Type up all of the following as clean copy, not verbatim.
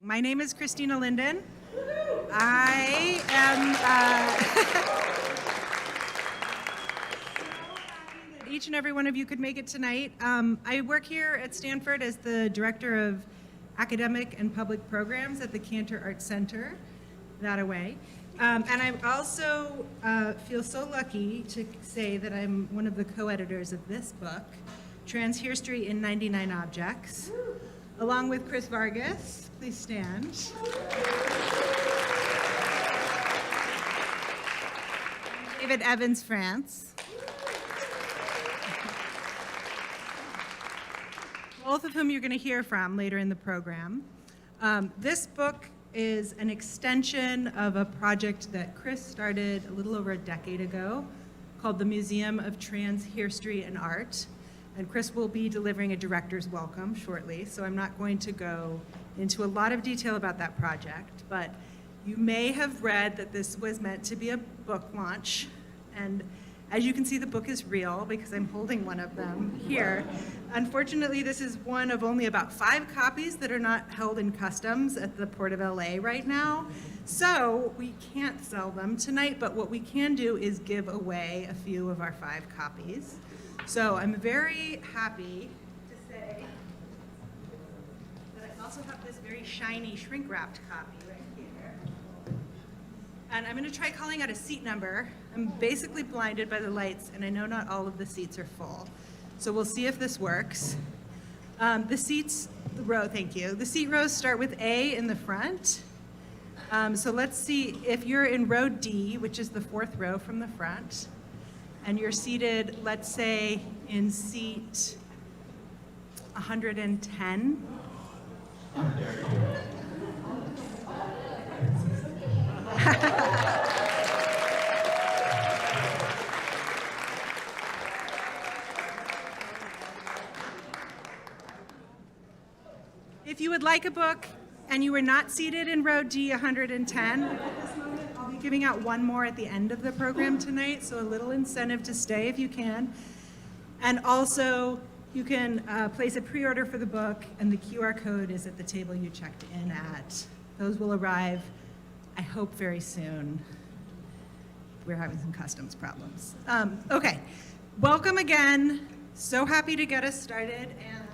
My name is Christina Linden. I am each and every one of you could make it tonight. I work here at Stanford as the Director of Academic and Public Programs at the Cantor Arts Center, that away. And I also feel so lucky to say that I'm one of the co-editors of this book, Trans Hirstory in 99 Objects, along with Chris Vargas. Please stand. David Evans, France. Both of whom you're going to hear from later in the program. This book is an extension of a project that Chris started a little over a decade ago called the Museum of Trans Hirstory and Art. And Chris will be delivering a director's welcome shortly, so I'm not going to go into a lot of detail about that project, but you may have read that this was meant to be a book launch. And as you can see, the book is real because I'm holding one of them here. Unfortunately, this is one of only about 5 copies that are not held in customs at the Port of LA right now. So we can't sell them tonight, but what we can do is give away a few of our 5 copies. So I'm very happy to say that I also have this very shiny shrink-wrapped copy right here. And I'm going to try calling out a seat number. I'm basically blinded by the lights, and I know not all of the seats are full. So we'll see if this works. The seat rows start with A in the front. So let's see if you're in row D, which is the 4th row from the front, and you're seated, let's say, in seat 110. If you would like a book and you were not seated in row D 110, at this moment I'll be giving out one more at the end of the program tonight, so a little incentive to stay if you can. And also, you can place a pre-order for the book, and the QR code is at the table you checked in at. Those will arrive, I hope, very soon. We're having some customs problems. Okay, welcome again. So happy to get us started, and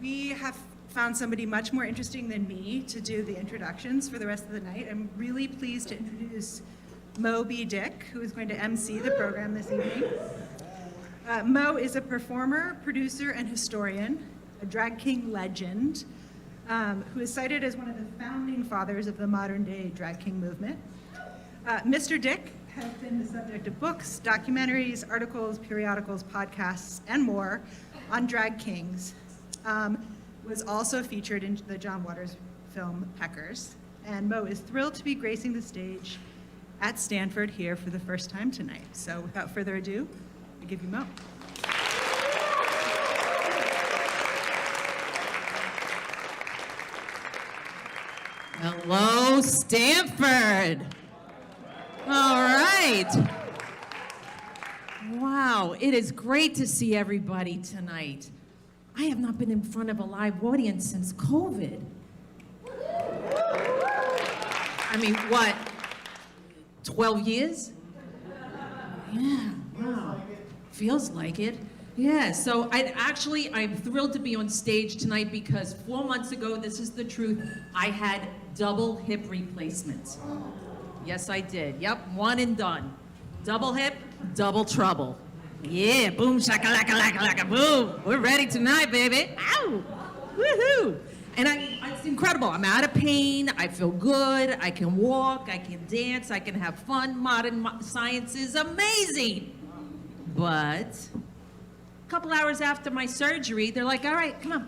we have found somebody much more interesting than me to do the introductions for the rest of the night. I'm really pleased to introduce Mo B. Dick, who is going to MC the program this evening. Mo is a performer, producer, and historian, a drag king legend, who is cited as one of the founding fathers of the modern-day drag king movement. Mr. Dick has been the subject of books, documentaries, articles, periodicals, podcasts, and more on drag kings. Was also featured in the John Waters film Peckers. And Mo is thrilled to be gracing the stage at Stanford here for the first time tonight. So without further ado, I give you Mo. Hello, Stanford. All right. Wow, it is great to see everybody tonight. I have not been in front of a live audience since COVID. I mean, what, 12 years? Yeah, wow. Feels like it. Yeah, so I'm thrilled to be on stage tonight because 4 months ago, this is the truth, I had double hip replacements. Yes, I did. Yep, one and done. Double hip, double trouble. Yeah, boom, shaka-laka-laka-laka, boom. We're ready tonight, baby. Ow, woohoo. And it's incredible. I'm out of pain. I feel good. I can walk. I can dance. I can have fun. Modern science is amazing. But a couple hours after my surgery, they're like, all right, come on.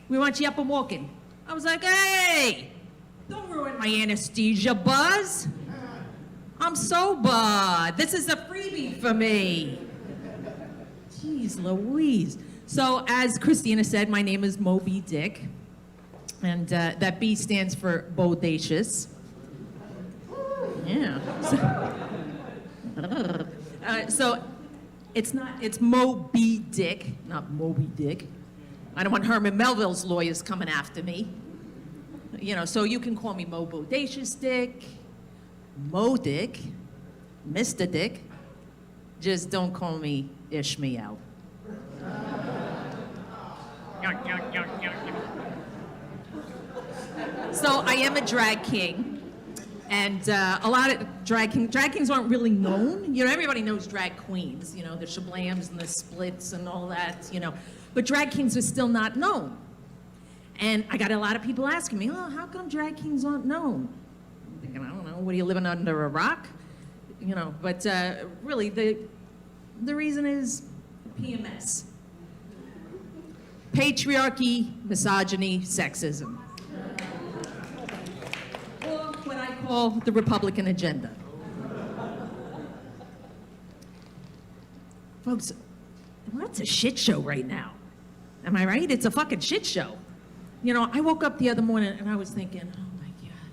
We want you up and walking. I was like, hey, don't ruin my anesthesia buzz. I'm sober. This is a freebie for me. Jeez Louise. So as Christina said, my name is Mo B. Dick, and that B stands for bodacious. Yeah. So it's Mo B. Dick, not Moby Dick. I don't want Herman Melville's lawyers coming after me. You know, so you can call me Mo Bodacious Dick, Mo Dick, Mr. Dick. Just don't call me Ishmael. So I am a drag king, and a lot of drag kings aren't really known. You know, everybody knows drag queens, you know, the shablams and the splits and all that, you know. But drag kings are still not known. And I got a lot of people asking me, oh, how come drag kings aren't known? I'm thinking, I don't know, what are you living under a rock? You know, but really the reason is PMS. Patriarchy, misogyny, sexism. Or what I call the Republican agenda. Folks, well, it's a shit show right now. Am I right? It's a fucking shit show. You know, I woke up the other morning and I was thinking, oh my God,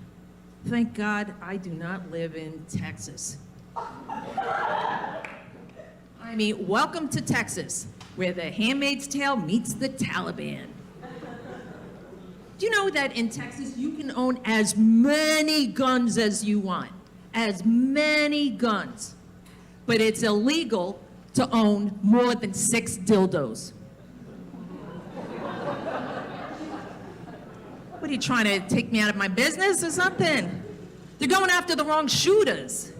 thank God I do not live in Texas. I mean, welcome to Texas, where the Handmaid's Tale meets the Taliban. Do you know that in Texas you can own as many guns as you want? As many guns. But it's illegal to own more than 6 dildos. What are you trying to take me out of my business or something? They're going after the wrong shooters.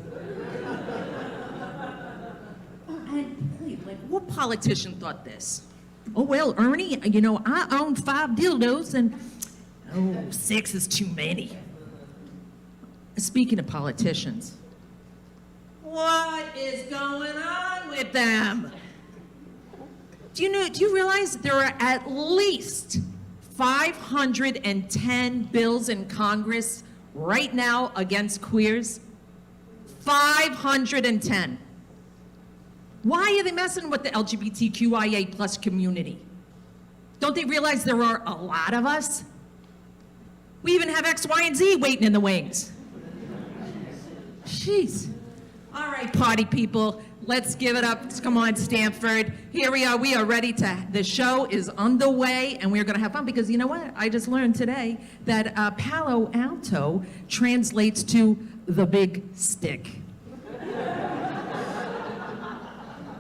Like, what politician thought this? Oh, well, Ernie, you know, I own 5 dildos and, 6 is too many. Speaking of politicians, what is going on with them? Do you realize there are at least 510 bills in Congress right now against queers? 510. Why are they messing with the LGBTQIA plus community? Don't they realize there are a lot of us? We even have X, Y, and Z waiting in the wings. Jeez. All right, party people, let's give it up. Come on, Stanford. Here we are ready the show is underway, and we're gonna have fun, because you know what? I just learned today that Palo Alto translates to the big stick.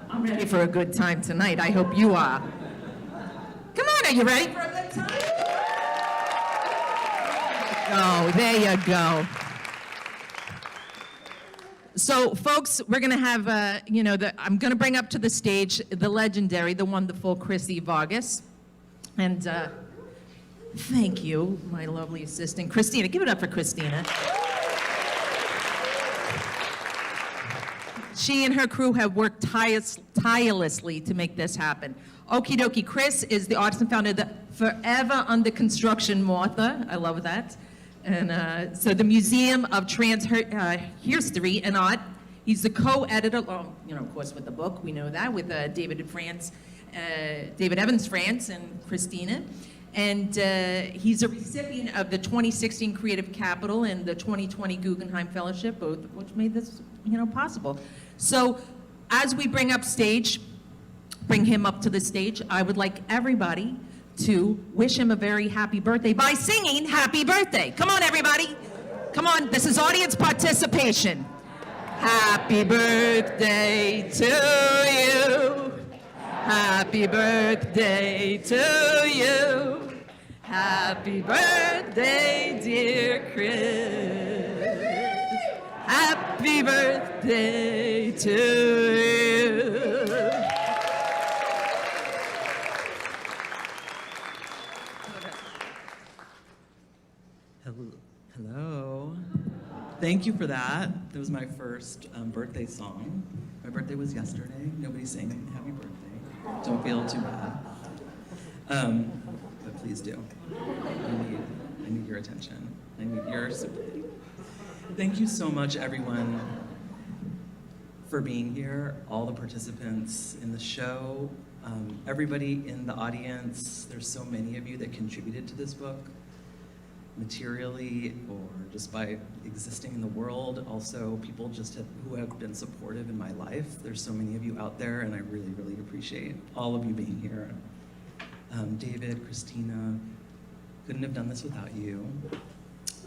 I'm ready for a good time tonight. I hope you are. Come on, are you ready for a good time? Oh, there you go. So, folks, we're going to have, I'm going to bring up to the stage the legendary, the wonderful Chrissy Vargas. And thank you, my lovely assistant, Christina. Give it up for Christina. She and her crew have worked tirelessly to make this happen. Okie dokie, Chris is the artist and founder of the Forever Under Construction MOTHA. I love that. And so the Museum of Trans Hirstory and Art. He's the co-editor, of course, with the book, we know that, with David Evans France and Christina. And he's a recipient of the 2016 Creative Capital and the 2020 Guggenheim Fellowship, both of which made this, possible. So as we bring him up to the stage, I would like everybody to wish him a very happy birthday by singing Happy Birthday. Come on, everybody. Come on, this is audience participation. Happy birthday to you. Happy birthday to you. Happy birthday, dear Chris. Happy birthday to you. Hello. Thank you for that. That was my first birthday song. My birthday was yesterday. Nobody sang happy birthday. Don't feel too bad. But please do. I need your attention. I need your sympathy. Thank you so much, everyone, for being here. All the participants in the show, everybody in the audience. There's so many of you that contributed to this book, materially or just by existing in the world. Also, people who have been supportive in my life. There's so many of you out there, and I really, really appreciate all of you being here. David, Christina, Couldn't have done this without you.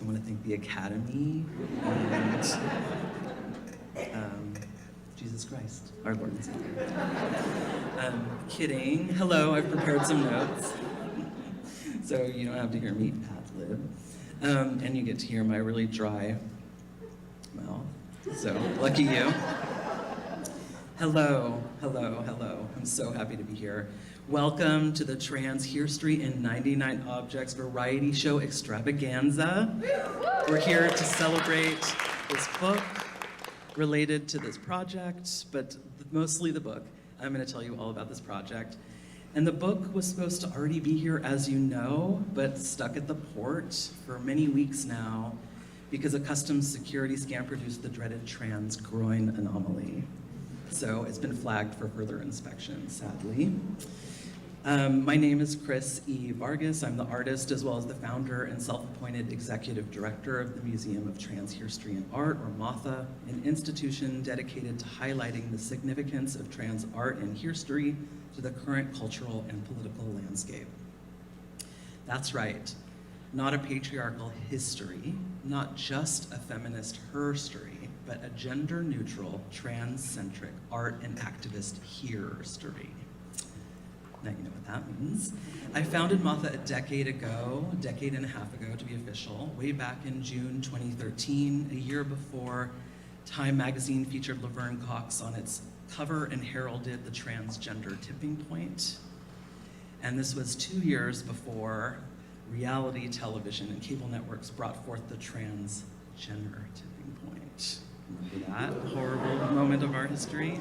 I want to thank the Academy and Jesus Christ, our Lord and Savior. Kidding. Hello, I've prepared some notes. So you don't have to hear me ad-lib. And you get to hear my really dry mouth. So lucky you. Hello, hello, hello. I'm so happy to be here. Welcome to the Trans Hirstory in 99 Objects variety show Extravaganza. We're here to celebrate this book related to this project, but mostly the book. I'm going to tell you all about this project. And the book was supposed to already be here, as you know, but stuck at the port for many weeks now because a customs security scan produced the dreaded trans groin anomaly. So it's been flagged for further inspection, sadly. My name is Chris E. Vargas. I'm the artist as well as the founder and self-appointed executive director of the Museum of Trans Hirstory and Art, or MOTHA, an institution dedicated to highlighting the significance of trans art and history to the current cultural and political landscape. That's right, not a patriarchal history, not just a feminist herstory, but a gender-neutral, trans-centric art and activist herstory. Now you know what that means. I founded MOTHA a decade and a half ago to be official, way back in June 2013, a year before Time magazine featured Laverne Cox on its cover and heralded the transgender tipping point. And this was 2 years before reality television and cable networks brought forth the transgender tipping point. Remember that horrible moment of our history?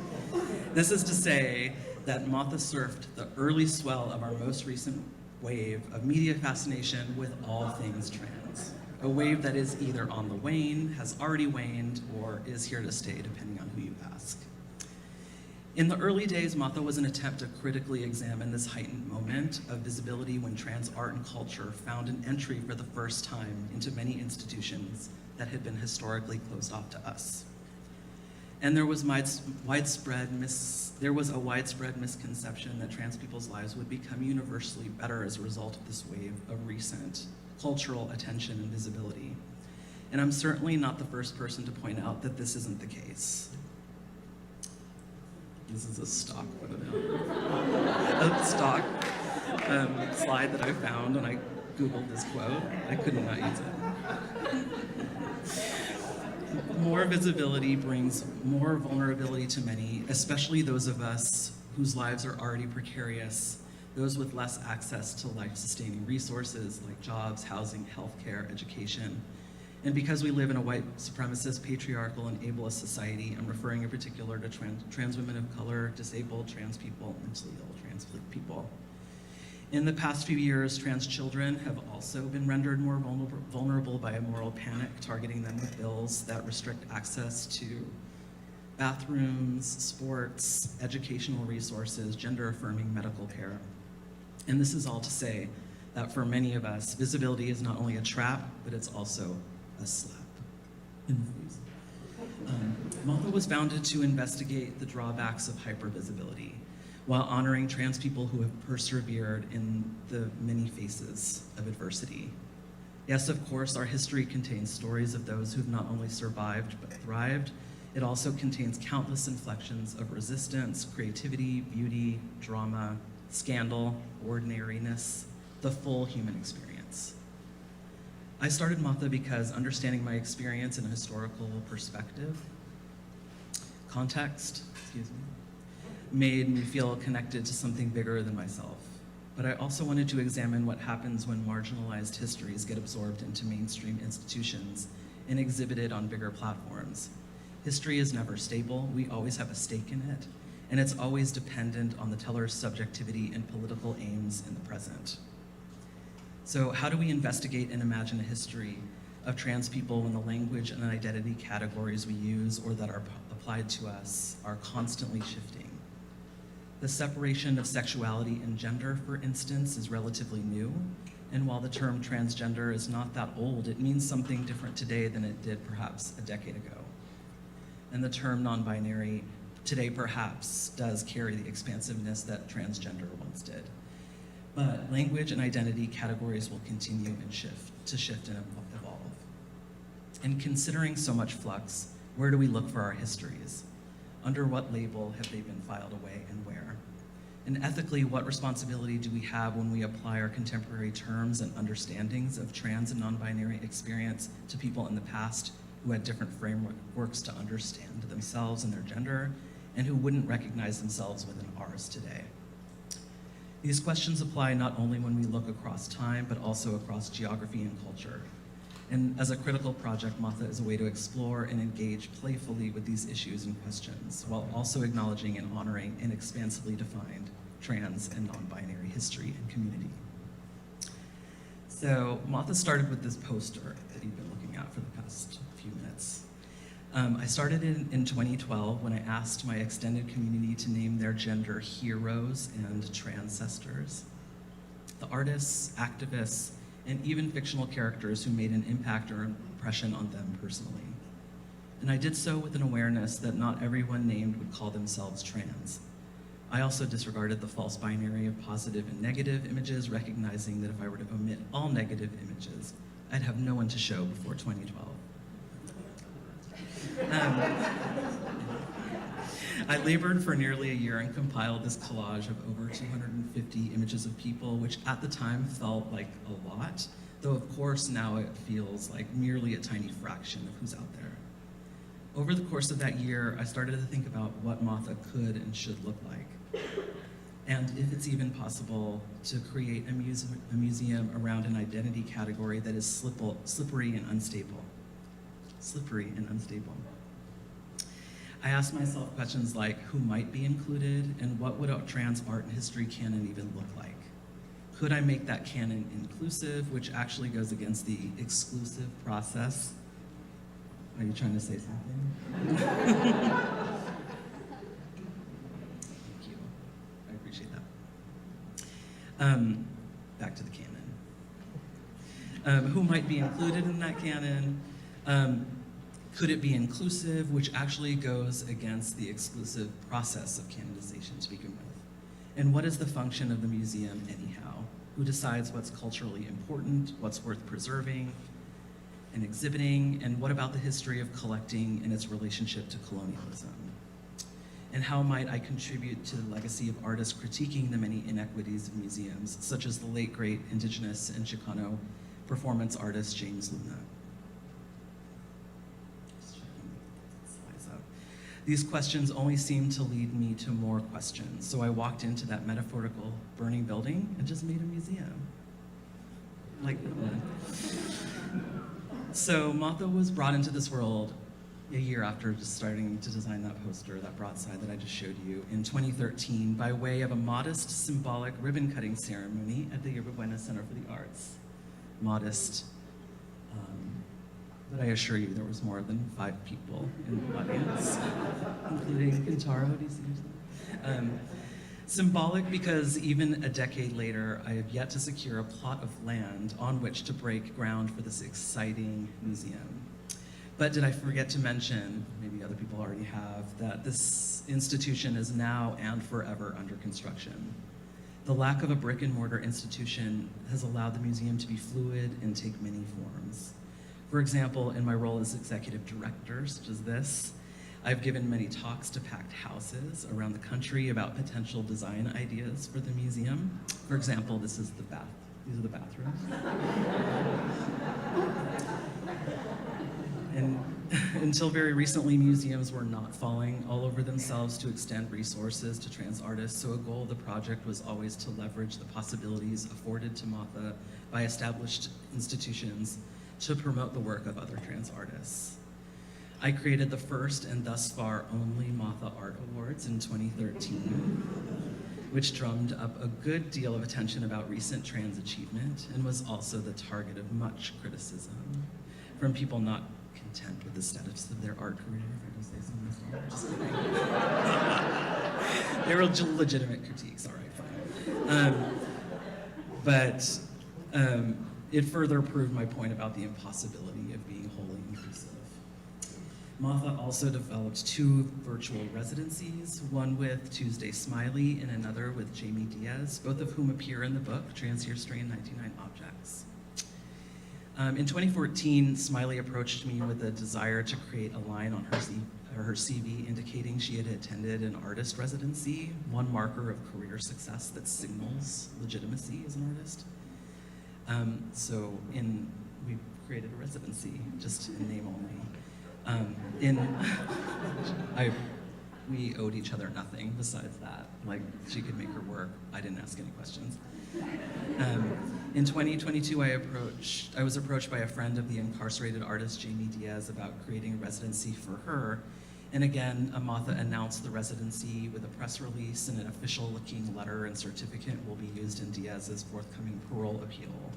This is to say that MOTHA surfed the early swell of our most recent wave of media fascination with all things trans. A wave that is either on the wane, has already waned, or is here to stay, depending on who you ask. In the early days, MOTHA was an attempt to critically examine this heightened moment of visibility when trans art and culture found an entry for the first time into many institutions that had been historically closed off to us. And there was a widespread misconception that trans people's lives would become universally better as a result of this wave of recent cultural attention and visibility. And I'm certainly not the first person to point out that this isn't the case. This is a stock slide that I found when I Googled this quote. I could not use it. More visibility brings more vulnerability to many, especially those of us whose lives are already precarious, those with less access to life-sustaining resources like jobs, housing, healthcare, education. And because we live in a white supremacist, patriarchal, and ableist society, I'm referring in particular to trans women of color, disabled trans people, mentally ill trans people. In the past few years, trans children have also been rendered more vulnerable by a moral panic, targeting them with bills that restrict access to bathrooms, sports, educational resources, gender-affirming medical care. And this is all to say that for many of us, visibility is not only a trap, but it's also a slap in the face. MOTHA was founded to investigate the drawbacks of hypervisibility, while honoring trans people who have persevered in the many faces of adversity. Yes, of course, our history contains stories of those who've not only survived but thrived. It also contains countless inflections of resistance, creativity, beauty, drama, scandal, ordinariness, the full human experience. I started MOTHA because understanding my experience in a historical context, made me feel connected to something bigger than myself. But I also wanted to examine what happens when marginalized histories get absorbed into mainstream institutions and exhibited on bigger platforms. History is never stable, we always have a stake in it, and it's always dependent on the teller's subjectivity and political aims in the present. So how do we investigate and imagine a history of trans people when the language and identity categories we use or that are applied to us are constantly shifting? The separation of sexuality and gender, for instance, is relatively new, and while the term transgender is not that old, it means something different today than it did perhaps a decade ago. And the term non-binary today perhaps does carry the expansiveness that transgender once did. But that language and identity categories will continue and shift and evolve. And considering so much flux, where do we look for our histories? Under what label have they been filed away and where? And ethically, what responsibility do we have when we apply our contemporary terms and understandings of trans and non-binary experience to people in the past who had different frameworks to understand themselves and their gender, and who wouldn't recognize themselves within ours today? These questions apply not only when we look across time, but also across geography and culture. And as a critical project, MOTHA is a way to explore and engage playfully with these issues and questions, while also acknowledging and honoring an expansively defined trans and non-binary history and community. So MOTHA started with this poster that you've been looking at for the past few minutes. I started in 2012 when I asked my extended community to name their gender heroes and transcestors, the artists, activists, and even fictional characters who made an impact or impression on them personally. And I did so with an awareness that not everyone named would call themselves trans. I also disregarded the false binary of positive and negative images, recognizing that if I were to omit all negative images, I'd have no one to show before 2012. I labored for nearly a year and compiled this collage of over 250 images of people, which at the time felt like a lot, though of course now it feels like merely a tiny fraction of who's out there. Over the course of that year, I started to think about what MOTHA could and should look like, and if it's even possible to create a museum around an identity category that is slippery and unstable. Slippery and unstable. I asked myself questions like, who might be included, and what would a trans art and history canon even look like? Could I make that canon inclusive, which actually goes against the exclusive process? Are you trying to say something? Thank you. I appreciate that. Back to the canon. Who might be included in that canon? Could it be inclusive, which actually goes against the exclusive process of canonization to begin with? And what is the function of the museum anyhow? Who decides what's culturally important, what's worth preserving and exhibiting, and what about the history of collecting and its relationship to colonialism? And how might I contribute to the legacy of artists critiquing the many inequities of museums, such as the late great Indigenous and Chicano performance artist James Luna? These questions only seemed to lead me to more questions, so I walked into that metaphorical burning building and just made a museum. Like that one. So MOTHA was brought into this world a year after just starting to design that poster, that broadside that I just showed you, in 2013 by way of a modest, symbolic ribbon-cutting ceremony at the Yerba Buena Center for the Arts. Modest, but I assure you there was more than 5 people in the audience, including Cantor. Symbolic because even a decade later, I have yet to secure a plot of land on which to break ground for this exciting museum. But did I forget to mention, maybe other people already have, that this institution is now and forever under construction. The lack of a brick and mortar institution has allowed the museum to be fluid and take many forms. For example, in my role as executive director, such as this, I've given many talks to packed houses around the country about potential design ideas for the museum. For example, these are the bathrooms. And until very recently, museums were not falling all over themselves to extend resources to trans artists, so a goal of the project was always to leverage the possibilities afforded to MOTHA by established institutions to promote the work of other trans artists. I created the first and thus far only MOTHA Art Awards in 2013, which drummed up a good deal of attention about recent trans achievement and was also the target of much criticism from people not content with the status of their art career, if I can say so myself. Just kidding. They were legitimate critiques, all right, fine. It further proved my point about the impossibility of being wholly inclusive. MOTHA also developed 2 virtual residencies, one with Tuesday Smiley and another with Jamie Diaz, both of whom appear in the book, Trans Hirstory and 99 Objects. In 2014, Smiley approached me with a desire to create a line on her CV indicating she had attended an artist residency, one marker of career success that signals legitimacy as an artist. We created a residency, just in name only. We owed each other nothing besides that. Like, she could make her work. I didn't ask any questions. In 2022, I was approached by a friend of the incarcerated artist Jamie Diaz about creating a residency for her. And again, MOTHA announced the residency with a press release, and an official-looking letter and certificate will be used in Diaz's forthcoming parole appeal,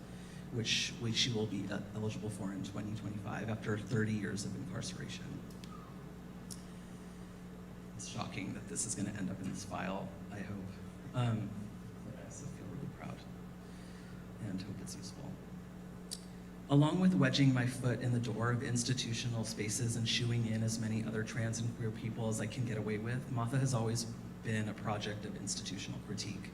which she will be eligible for in 2025 after 30 years of incarceration. It's shocking that this is going to end up in this file, I hope. But I also feel really proud and hope it's useful. Along with wedging my foot in the door of institutional spaces and shooing in as many other trans and queer people as I can get away with, MOTHA has always been a project of institutional critique.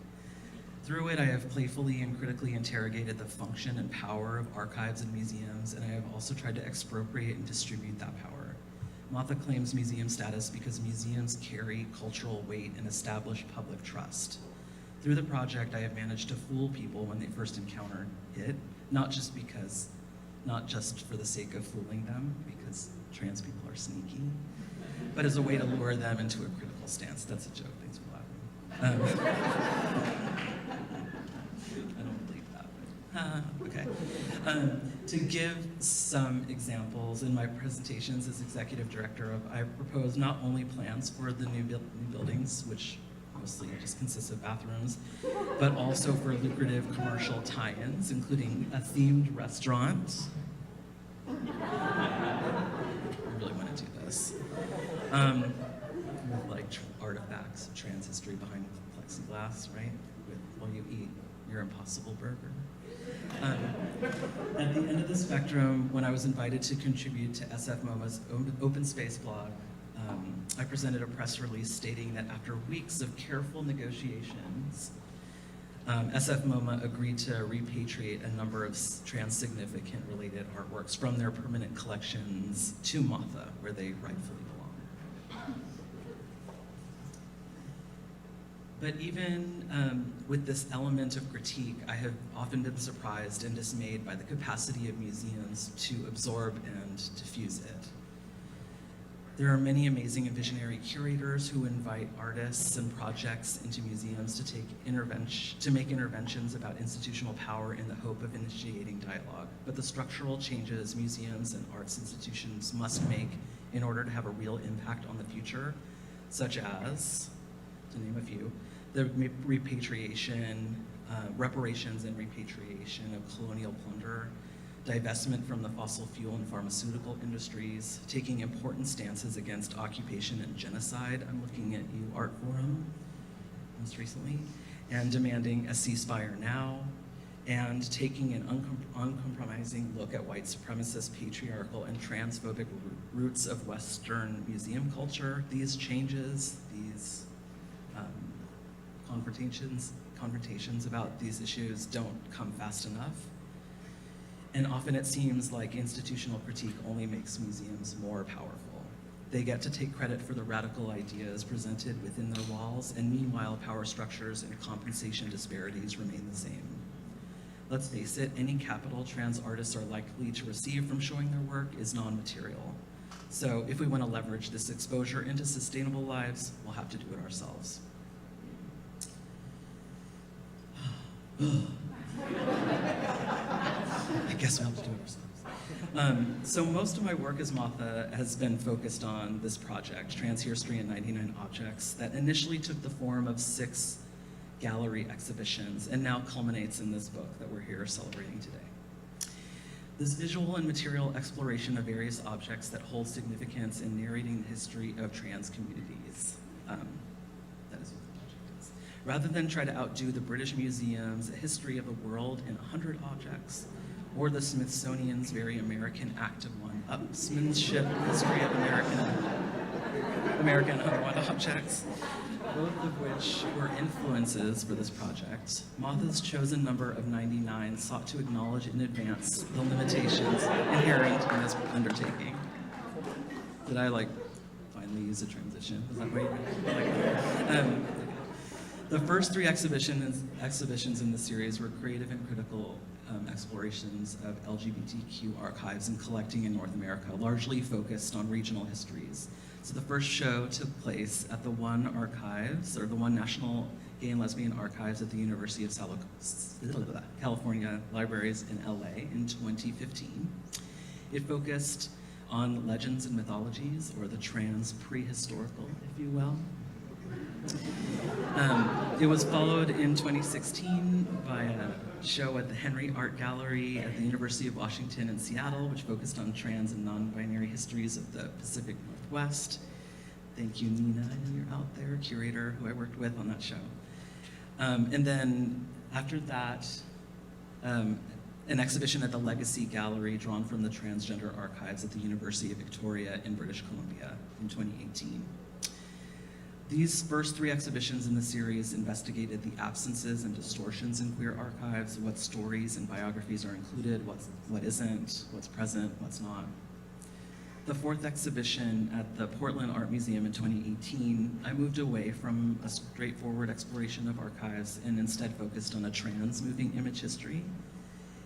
Through it, I have playfully and critically interrogated the function and power of archives and museums, and I have also tried to expropriate and distribute that power. MOTHA claims museum status because museums carry cultural weight and establish public trust. Through the project, I have managed to fool people when they first encountered it, not just for the sake of fooling them, because trans people are sneaky, but as a way to lure them into a critical stance. That's a joke, thanks for laughing. I don't believe that, but okay. To give some examples, in my presentations as executive director, I propose not only plans for the new buildings, which mostly just consists of bathrooms, but also for lucrative commercial tie-ins, including a themed restaurant. I really want to do this. With like artifacts of trans history behind plexiglass, right? While you eat your Impossible Burger. At the end of the spectrum, when I was invited to contribute to SF MoMA's open space blog, I presented a press release stating that after weeks of careful negotiations, SF MoMA agreed to repatriate a number of trans significant related artworks from their permanent collections to MOTHA, where they rightfully belong. But even with this element of critique, I have often been surprised and dismayed by the capacity of museums to absorb and diffuse it. There are many amazing and visionary curators who invite artists and projects into museums to make interventions about institutional power in the hope of initiating dialogue. But the structural changes museums and arts institutions must make in order to have a real impact on the future, such as, to name a few, the reparations and repatriation of colonial plunder, divestment from the fossil fuel and pharmaceutical industries, taking important stances against occupation and genocide. I'm looking at you, Art Forum, most recently, and demanding a ceasefire now, and taking an uncompromising look at white supremacist, patriarchal, and transphobic roots of Western museum culture. These changes, these confrontations about these issues don't come fast enough. And often it seems like institutional critique only makes museums more powerful. They get to take credit for the radical ideas presented within their walls, and meanwhile, power structures and compensation disparities remain the same. Let's face it, any capital trans artists are likely to receive from showing their work is non-material. So if we want to leverage this exposure into sustainable lives, we'll have to do it ourselves. I guess we'll have to do it ourselves. So most of my work as MOTHA has been focused on this project, Trans Hirstory and 99 Objects, that initially took the form of 6 gallery exhibitions and now culminates in this book that we're here celebrating today. This visual and material exploration of various objects that hold significance in narrating the history of trans communities. That is what the project is. Rather than try to outdo the British Museum's History of the World in 100 Objects, or the Smithsonian's very American Act of One upsmanship history of American unwanted objects, both of which were influences for this project. MOTHA's chosen number of 99 sought to acknowledge in advance the limitations inherent in this undertaking. Did I finally use a transition? Was that right? The first three exhibitions in the series were creative and critical explorations of LGBTQ archives and collecting in North America, largely focused on regional histories. So the first show took place at the One Archives, or the One National Gay and Lesbian Archives at the University of California Libraries in LA in 2015. It focused on legends and mythologies, or the trans prehistorical, if you will. It was followed in 2016 by a show at the Henry Art Gallery at the University of Washington in Seattle, which focused on trans and non-binary histories of the Pacific Northwest. Thank you, Nina, I know you're out there, curator who I worked with on that show. And then after that, an exhibition at the Legacy Gallery drawn from the Transgender Archives at the University of Victoria in British Columbia in 2018. These first three exhibitions in the series investigated the absences and distortions in queer archives, what stories and biographies are included, what isn't, what's present, what's not. The fourth exhibition at the Portland Art Museum in 2018, I moved away from a straightforward exploration of archives and instead focused on a trans moving image history.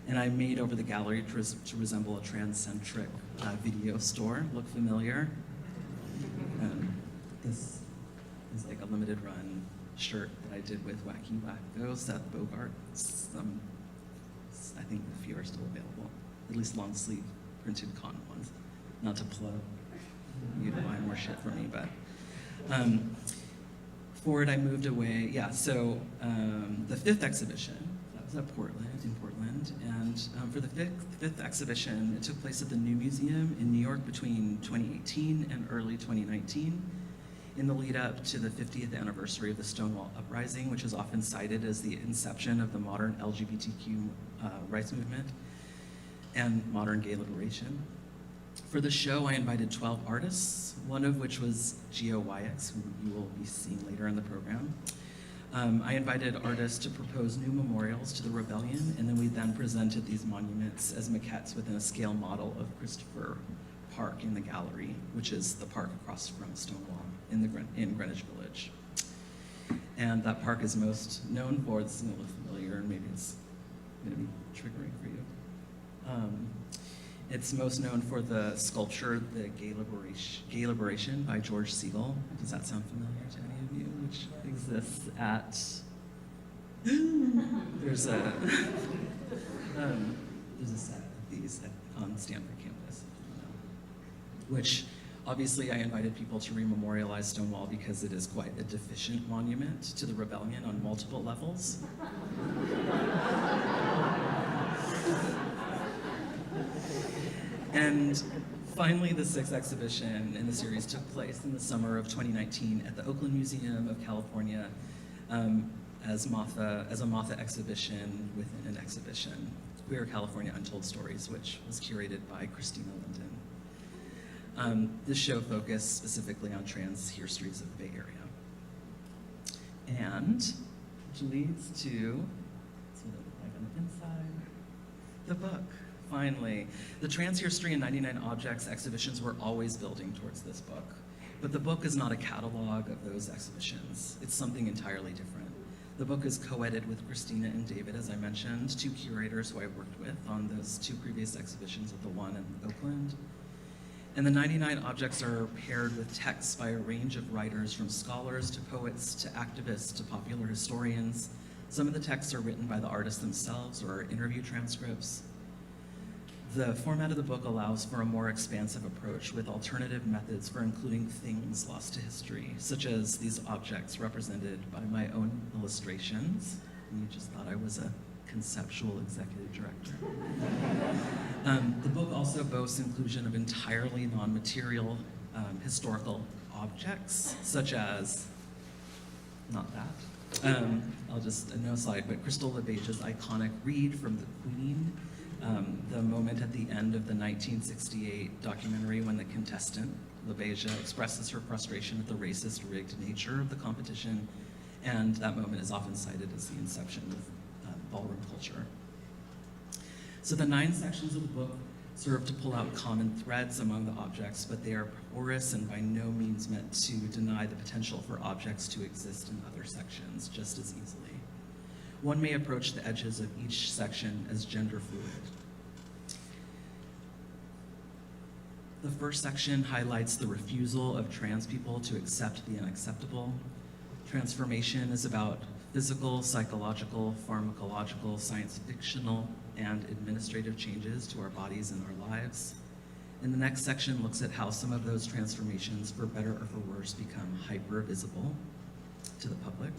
And I made over the gallery to resemble a trans-centric video store. Look familiar? This is like a limited run shirt that I did with Wacky Wacko, Seth Bogart. I think a few are still available, at least long sleeve printed cotton ones. Not to plug, you'd buy more shit from me, but. Forward, I moved away, so the fifth exhibition, that was in Portland, and for the fifth exhibition, it took place at the New Museum in New York between 2018 and early 2019. In the lead up to the 50th anniversary of the Stonewall Uprising, which is often cited as the inception of the modern LGBTQ rights movement and modern gay liberation. For the show, I invited 12 artists, one of which was Gio Wyax, who you will be seeing later in the program. I invited artists to propose new memorials to the rebellion, and then we presented these monuments as maquettes within a scale model of Christopher Park in the gallery, which is the park across from Stonewall in Greenwich Village. And that park is most known for, this is going to look familiar, and maybe it's going to be triggering for you. It's most known for the sculpture, The Gay Liberation by George Siegel. Does that sound familiar to any of you? Which exists at, there's a set of these on Stanford campus, which obviously I invited people to rememorialize Stonewall because it is quite a deficient monument to the rebellion on multiple levels. And finally, the sixth exhibition in the series took place in the summer of 2019 at the Oakland Museum of California as a MOTHA exhibition within an exhibition, Queer California Untold Stories, which was curated by Christina Linden. This show focused specifically on trans histories of the Bay Area. And which leads to, that's what it looked like on the inside, the book. Finally, the Trans History and 99 Objects exhibitions were always building towards this book. But the book is not a catalog of those exhibitions. It's something entirely different. The book is co-edited with Christina and David, as I mentioned, two curators who I worked with on those two previous exhibitions at the one in Oakland. And the 99 objects are paired with texts by a range of writers, from scholars to poets to activists to popular historians. Some of the texts are written by the artists themselves or interview transcripts. The format of the book allows for a more expansive approach with alternative methods for including things lost to history, such as these objects represented by my own illustrations. And you just thought I was a conceptual executive director. The book also boasts inclusion of entirely non-material historical objects, such as, not that, no slide, but Crystal LeBage's iconic reed from The Queen, the moment at the end of the 1968 documentary when the contestant, LaBeija, expresses her frustration at the racist, rigged nature of the competition, and that moment is often cited as the inception of ballroom culture. So the 9 sections of the book serve to pull out common threads among the objects, but they are porous and by no means meant to deny the potential for objects to exist in other sections just as easily. One may approach the edges of each section as gender fluid. The first section highlights the refusal of trans people to accept the unacceptable. Transformation is about physical, psychological, pharmacological, science fictional, and administrative changes to our bodies and our lives. And the next section looks at how some of those transformations, for better or for worse, become hyper-visible to the public.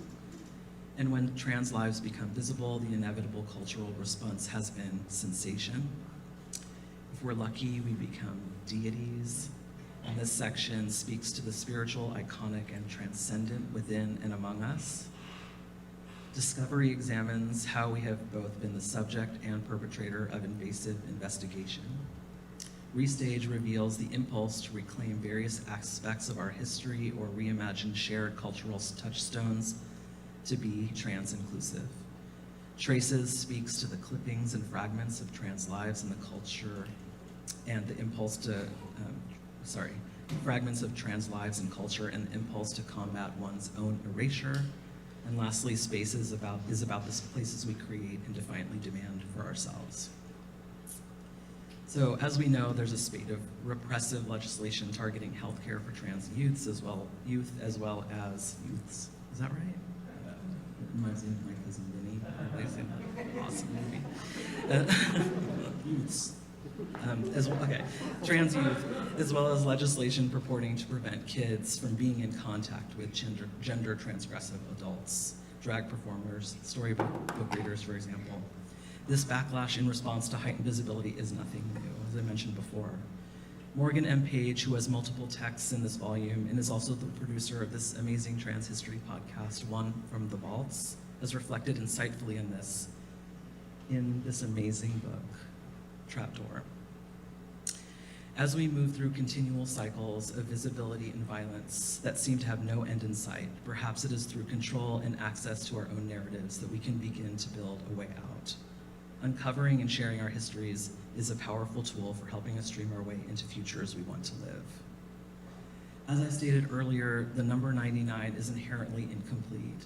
And when trans lives become visible, the inevitable cultural response has been sensation. If we're lucky, we become deities. And this section speaks to the spiritual, iconic, and transcendent within and among us. Discovery examines how we have both been the subject and perpetrator of invasive investigation. Restage reveals the impulse to reclaim various aspects of our history or reimagine shared cultural touchstones to be trans-inclusive. Traces speaks to the clippings and fragments of trans lives in the culture and the impulse to, fragments of trans lives and culture and the impulse to combat one's own erasure. And lastly, space is about the places we create and defiantly demand for ourselves. So as we know, there's a spate of repressive legislation targeting healthcare for trans youths as well as youths. Is that right? Reminds me of my cousin Vinny. Awesome movie. Youths. Trans youth, as well as legislation purporting to prevent kids from being in contact with gender transgressive adults, drag performers, storybook readers, for example. This backlash in response to heightened visibility is nothing new, as I mentioned before. Morgan M. Page, who has multiple texts in this volume and is also the producer of this amazing trans history podcast, One from the Vaults, has reflected insightfully in this amazing book, Trapdoor. As we move through continual cycles of visibility and violence that seem to have no end in sight, perhaps it is through control and access to our own narratives that we can begin to build a way out. Uncovering and sharing our histories is a powerful tool for helping us dream our way into futures we want to live. As I stated earlier, the number 99 is inherently incomplete.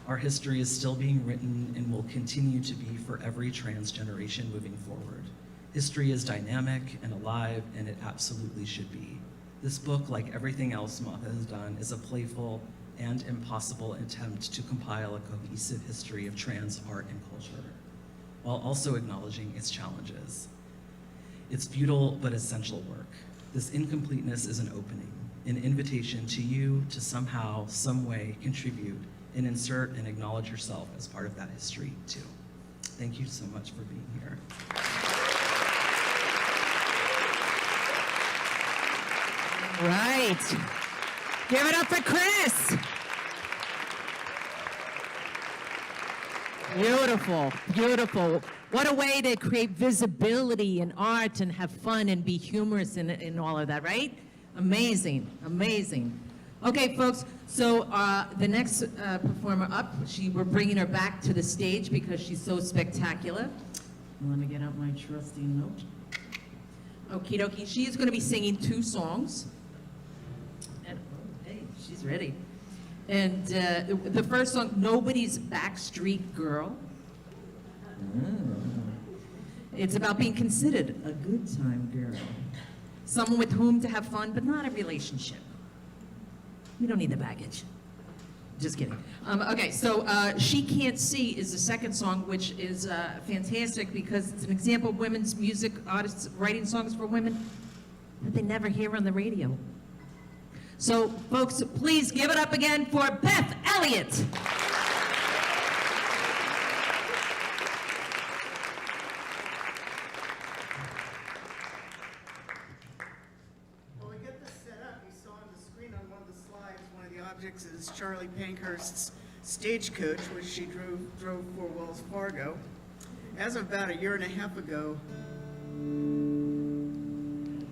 Our history is still being written and will continue to be for every trans generation moving forward. History is dynamic and alive, and it absolutely should be. This book, like everything else MOTHA has done, is a playful and impossible attempt to compile a cohesive history of trans art and culture, while also acknowledging its challenges. It's futile but essential work. This incompleteness is an opening, an invitation to you to somehow, some way contribute and insert and acknowledge yourself as part of that history too. Thank you so much for being here. Right. Give it up for Chris. Beautiful, beautiful. What a way to create visibility in art and have fun and be humorous in all of that, right? Amazing, amazing. Okay, folks, so the next performer up, we're bringing her back to the stage because she's so spectacular. Let me get out my trusty note. Okie dokie, she's going to be singing 2 songs. And, hey, she's ready. And the first song, Nobody's Backstreet Girl. It's about being considered a good time girl. Someone with whom to have fun, but not a relationship. We don't need the baggage. Just kidding. Okay, so She Can't See is the second song, which is fantastic because it's an example of women's music artists writing songs for women that they never hear on the radio. So, folks, please give it up again for Beth Elliott. Well, to get this set up, you saw on the screen on one of the slides, one of the objects is Charlie Pankhurst's stagecoach, which she drove for Wells Fargo. As of about a year and a half ago,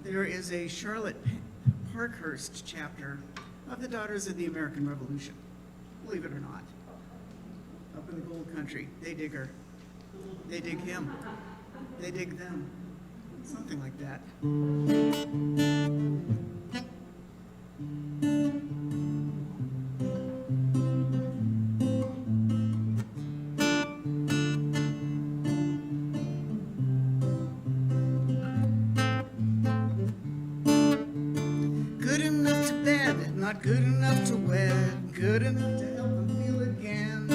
there is a Charlotte Parkhurst chapter of the Daughters of the American Revolution. Believe it or not. Up in the gold country, they dig her. They dig him. They dig them. Something like that. Good enough to bed, not good enough to wed. Good enough to help them feel again.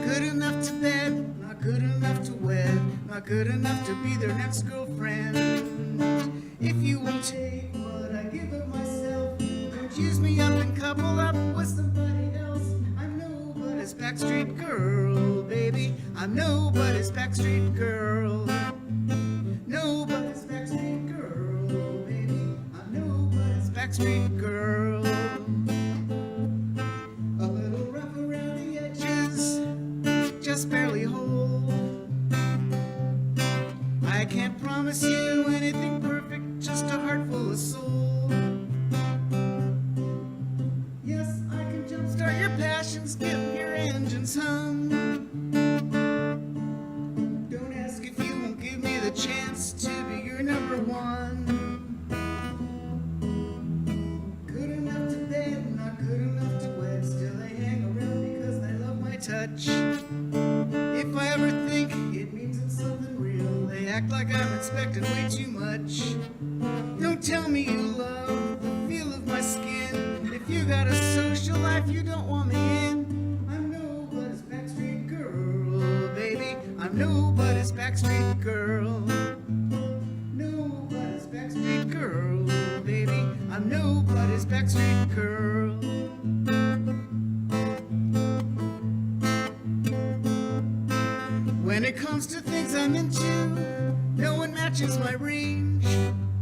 Good enough to bed, not good enough to wed. Not good enough to be their next girlfriend. If you won't take what I give of myself, don't use me up and couple up with somebody else. I'm nobody's backstreet girl, baby. I'm nobody's backstreet girl. Nobody's backstreet girl, baby. I'm nobody's backstreet girl. A little rough around the edges, just barely whole. I can't promise you anything perfect, just a heart full of soul. Yes, I can jumpstart your passions, get your engines hum. Don't ask if you won't give me the chance to be your number one. Good enough to bed, not good enough to wed. Still they hang around because they love my touch. If I ever think it means it's something real, they act like I'm expecting way too much. Don't tell me you love the feel of my skin. If you got a social life you don't want me in, I'm nobody's backstreet girl, baby. I'm nobody's backstreet girl. Nobody's backstreet girl, baby. I'm nobody's backstreet girl. When it comes to things I'm into, no one matches my range.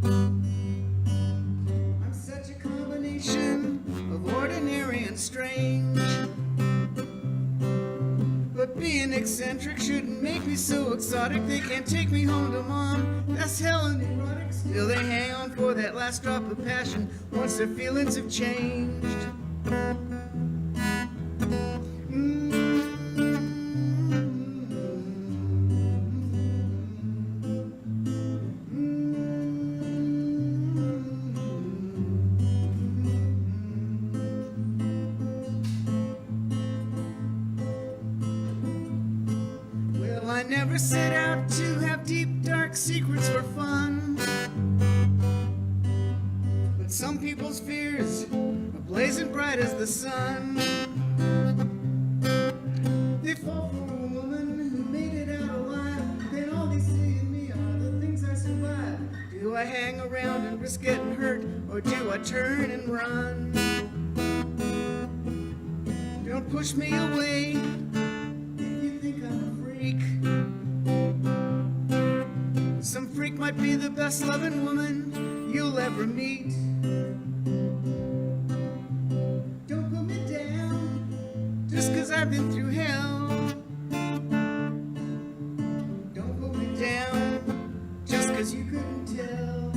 I'm such a combination of ordinary and strange. But being eccentric shouldn't make me so exotic. They can't take me home to mom, that's hell and erotic. Still they hang on for that last drop of passion once their feelings have changed. I never set out to have deep, dark secrets for fun. But some people's fears are blazing bright as the sun. They fall for a woman who made it out alive. Then all they see in me are the things I survive. Do I hang around and risk getting hurt, or do I turn and run? Don't push me away if you think I'm a freak. Some freak might be the best loving woman you'll ever meet. Don't put me down just 'cause I've been through hell. Don't put me down just 'cause you couldn't tell.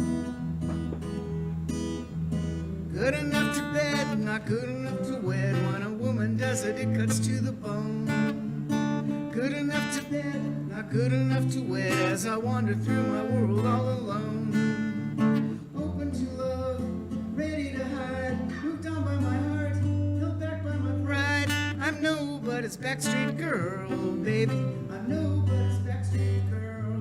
Good enough to bed, not good enough to wed. When a woman does it, it cuts to the bone. Good enough to bed, not good enough to wed. As I wander through my world all alone. Open to love, ready to hide. Moved on by my heart, held back by my pride. I'm nobody's backstreet girl, baby. I'm nobody's backstreet girl.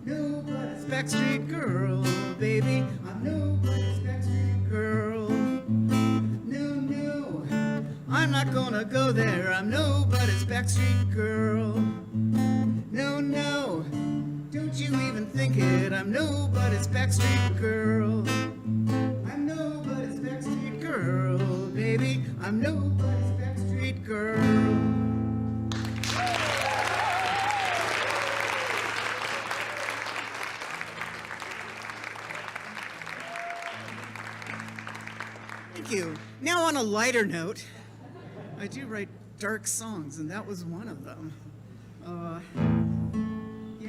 Nobody's backstreet girl, baby. I'm nobody's backstreet girl. No, no, I'm not gonna go there. I'm nobody's backstreet girl. No, no, don't you even think it. I'm nobody's backstreet girl. I'm nobody's backstreet girl, baby. I'm nobody's backstreet girl. Thank you. Now on a lighter note, I do write dark songs, and that was one of them.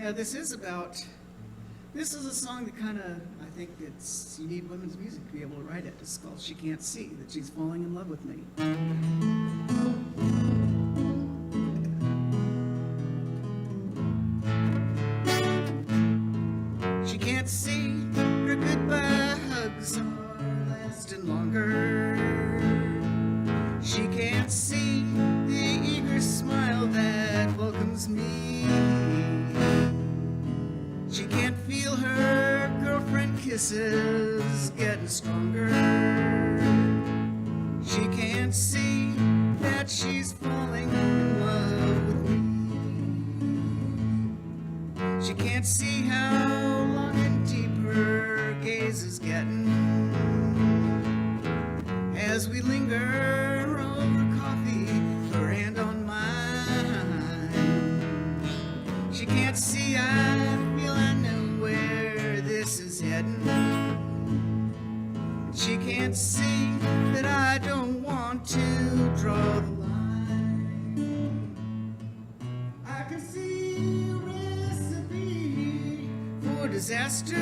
Yeah, this is a song that kind of, I think you need women's music to be able to write it. It's called She Can't See That She's Falling in Love with Me. She can't see her goodbye hugs are lasting longer. She can't see the eager smile that welcomes me. She can't feel her girlfriend kisses getting stronger. She can't see that she's falling in love with me. She can't see how long and deep her gaze is getting as we linger over coffee, her hand on mine. She can't see, I feel I know where this is heading. She can't see that I don't want to draw the line. I can see a recipe for disaster.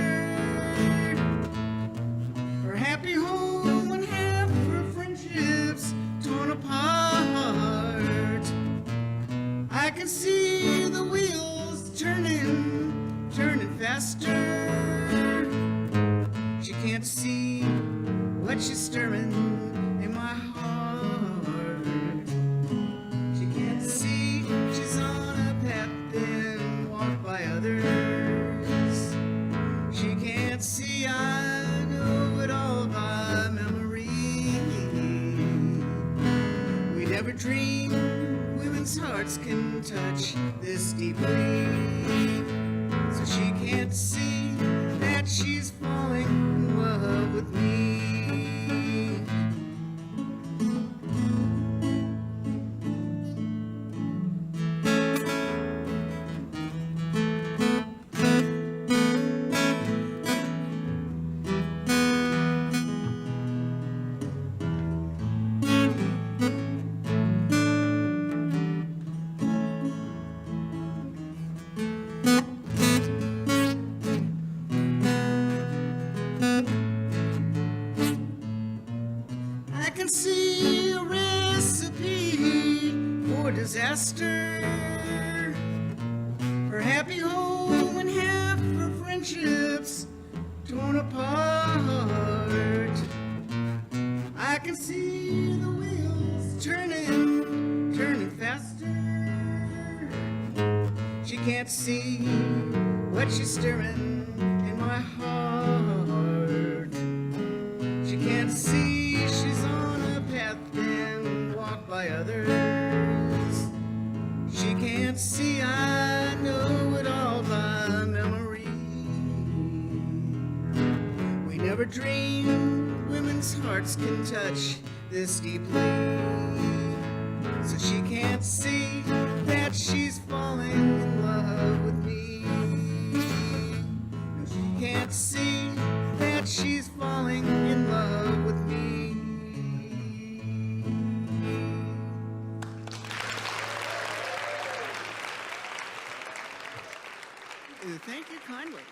Her happy home and half her friendships torn apart. I can see the wheels turning faster. She can't see what she's stirring in my heart. She can't see she's on a path been walked by others. She can't see I know it all by memory. We never dreamed women's hearts can touch this deeply. So she can't see that she's falling in love with me. I can see a recipe for disaster. Her happy home and half her friendships torn apart. I can see the wheels turning faster. She can't see what she's stirring in my heart. She can't see she's on a path been walked by others. She can't see I know it all by memory. We never dreamed women's hearts can touch this deeply. So she can't see that she's falling in love with me. No, she can't see that she's falling in love with me. Thank you kindly.